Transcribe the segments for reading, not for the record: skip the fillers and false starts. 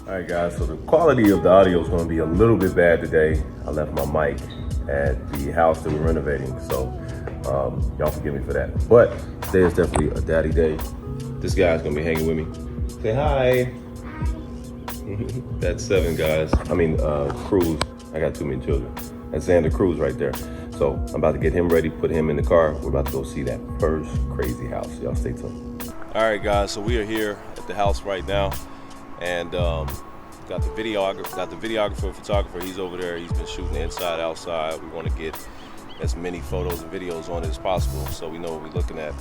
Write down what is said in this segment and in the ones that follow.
Alright guys, so the quality of the audio is going to be a little bit bad today. I left my mic at the house that we're renovating, so y'all forgive me for that. But today is definitely a daddy day. This guy's going to be hanging with me. Say hi. That's 7 guys. Cruz. I got too many children. That's Xander Cruz right there. So I'm about to get him ready, put him in the car. We're about to go see that first crazy house. Y'all stay tuned. Alright guys, so we are here at the house right now. And got the videographer, photographer. He's over there. He's been shooting inside, outside. We want to get as many photos and videos on it as possible, so we know what we're looking at.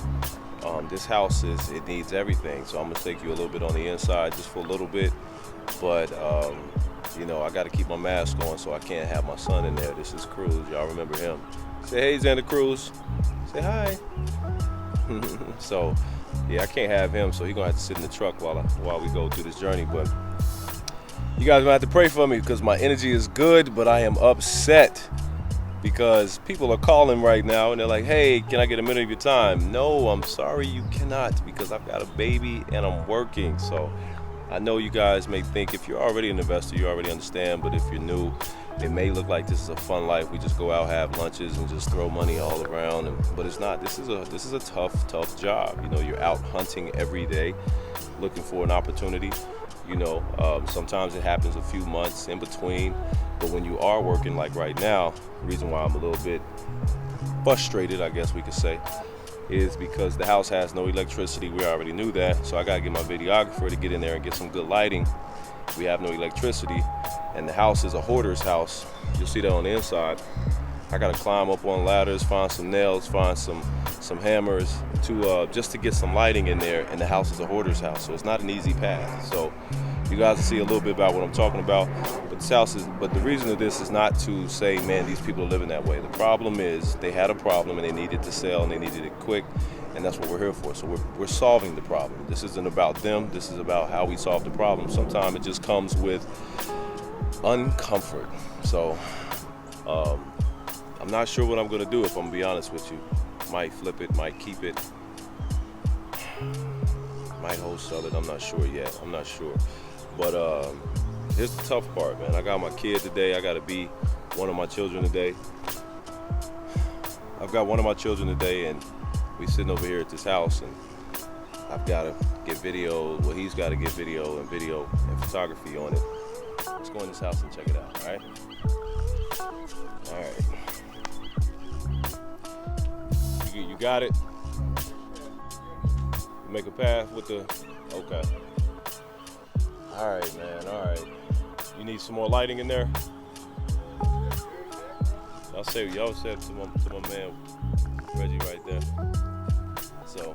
This house it needs everything. So I'm gonna take you a little bit on the inside, just for a little bit. But you know, I got to keep my mask on, so I can't have my son in there. This is Cruz. Y'all remember him? Say hey, Xander Cruz. Say hi. So. Yeah, I can't have him, so he's gonna have to sit in the truck while we go through this journey. But you guys gonna have to pray for me because my energy is good, but I am upset because people are calling right now and they're like, hey, can I get a minute of your time? No, I'm sorry, you cannot, because I've got a baby and I'm working. So I know you guys may think, if you're already an investor, you already understand, but if you're new, it may look like this is a fun life. We just go out, have lunches, and just throw money all around. But it's not. This is a tough job. You know, you're out hunting every day, looking for an opportunity. You know, sometimes it happens a few months in between. But when you are working, like right now, the reason why I'm a little bit frustrated, I guess we could say, is because the house has no electricity. We already knew that. So I gotta get my videographer to get in there and get some good lighting. We have no electricity, and the house is a hoarder's house. You'll see that on the inside. I gotta climb up on ladders, find some nails, find some hammers to just to get some lighting in there. And the house is a hoarder's house, so it's not an easy path. So you guys will see a little bit about what I'm talking about. But this house but the reason of this is not to say, man, these people are living that way. The problem is they had a problem and they needed to sell and they needed it quick. And that's what we're here for. So we're solving the problem. This isn't about them. This is about how we solve the problem. Sometimes it just comes with uncomfort. So I'm not sure what I'm gonna do, if I'm gonna be honest with you. Might flip it, might keep it, might wholesale it. I'm not sure yet. I'm not sure. But here's the tough part, man. I got my kid today. I gotta be one of my children today. I've got one of my children today, and we sitting over here at this house, and I've got to get video. Well, he's got to get video and photography on it. Let's go in this house and check it out. All right. All right. You got it. Make a path with the. Okay. All right, man. All right. You need some more lighting in there. Y'all said to my man Reggie right there. So,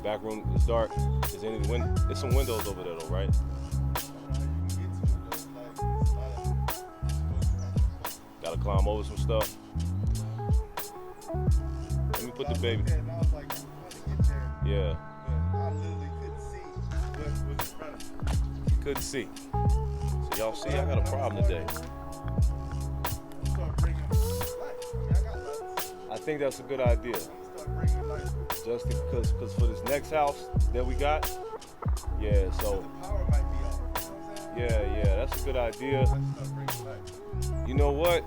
back room is dark. There's some windows over there though, right? Gotta climb over some stuff. Let me put the baby. Yeah. Couldn't see. So y'all see, I got a problem today. I think that's a good idea. Just because for this next house that we got, yeah, so yeah, that's a good idea. You know what?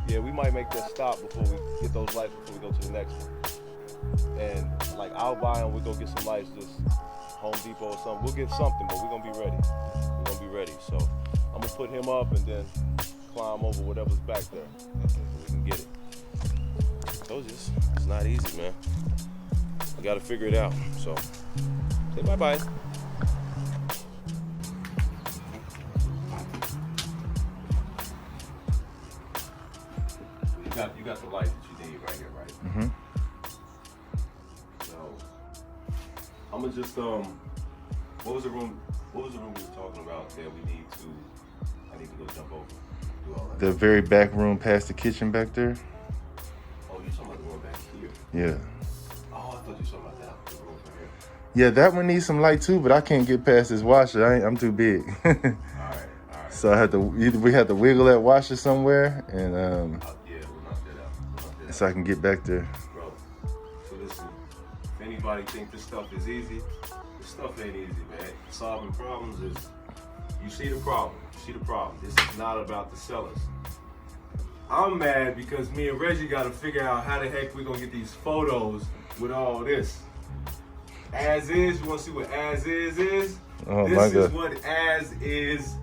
Yeah, we might make that stop before we get those lights before we go to the next one. And like I'll buy them, we'll go get some lights, just Home Depot or something. We'll get something, but we're gonna be ready. We're gonna be ready. So I'm gonna put him up and then climb over whatever's back there so we can get it. Told you, it's not easy, man. I gotta figure it out. So say bye-bye. You got the light that you need right here, right? Mm-hmm. So I'm gonna just what was the room we were talking about that I need to go jump over? Do all that. The very back room past the kitchen back there. Oh, you're talking about the room back here? Yeah. Oh, I thought you were talking about that. The room right here. Yeah, that one needs some light too, but I can't get past this washer. I'm too big. All right. So we had to wiggle that washer somewhere, and yeah, we'll knock that out. So I can get back there. Bro, so listen, if anybody think this stuff is easy, this stuff ain't easy, man. Solving problems is, you see the problem. You see the problem. This is not about the sellers. I'm mad because me and Reggie got to figure out how the heck we're going to get these photos with all this. As is, you want to see what as is? Oh, this is what as is.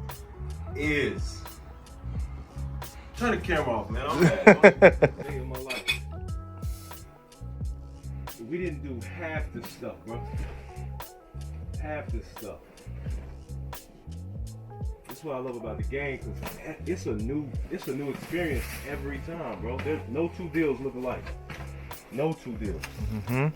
Turn the camera off, man. I'm mad. Day of my life. We didn't do half this stuff, bro. Half this stuff. That's what I love about the game, because it's a new experience every time, bro. There's no two deals look alike. No two deals. Mm-hmm.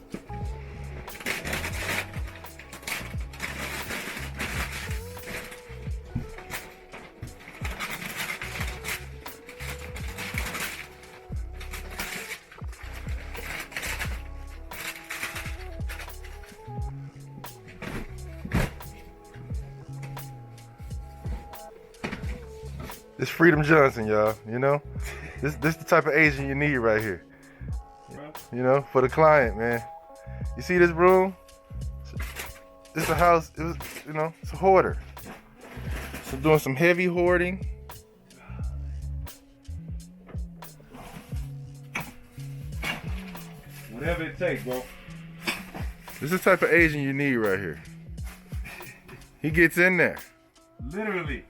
It's Freedom Johnson, y'all. You know, this the type of agent you need right here. You know, for the client, man. You see this room? It's a house. It was, you know, it's a hoarder. So doing some heavy hoarding. Whatever it takes, bro. This is the type of agent you need right here. He gets in there. Literally.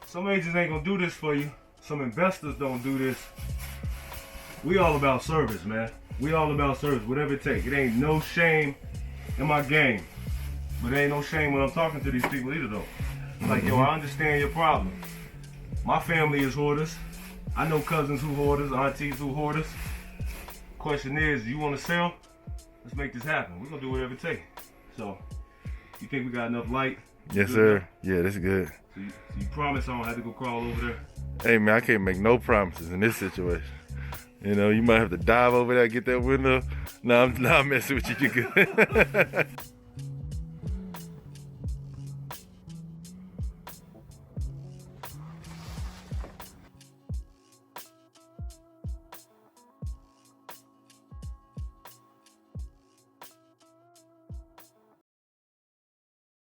Some agents ain't gonna do this for you. Some investors don't do this. We all about service, man. We all about service, whatever it takes. It ain't no shame in my game. But it ain't no shame when I'm talking to these people either, though. Like, yo, I understand your problem. My family is hoarders. I know cousins who hoarders, aunties who hoarders. Question is, you want to sell? Let's make this happen. We're gonna do whatever it takes. So, you think we got enough light? Yes, sir. Yeah, that's good. So you promise I don't have to go crawl over there? Hey, man, I can't make no promises in this situation. You know, you might have to dive over there, get that window. No, I'm not messing with you. You good.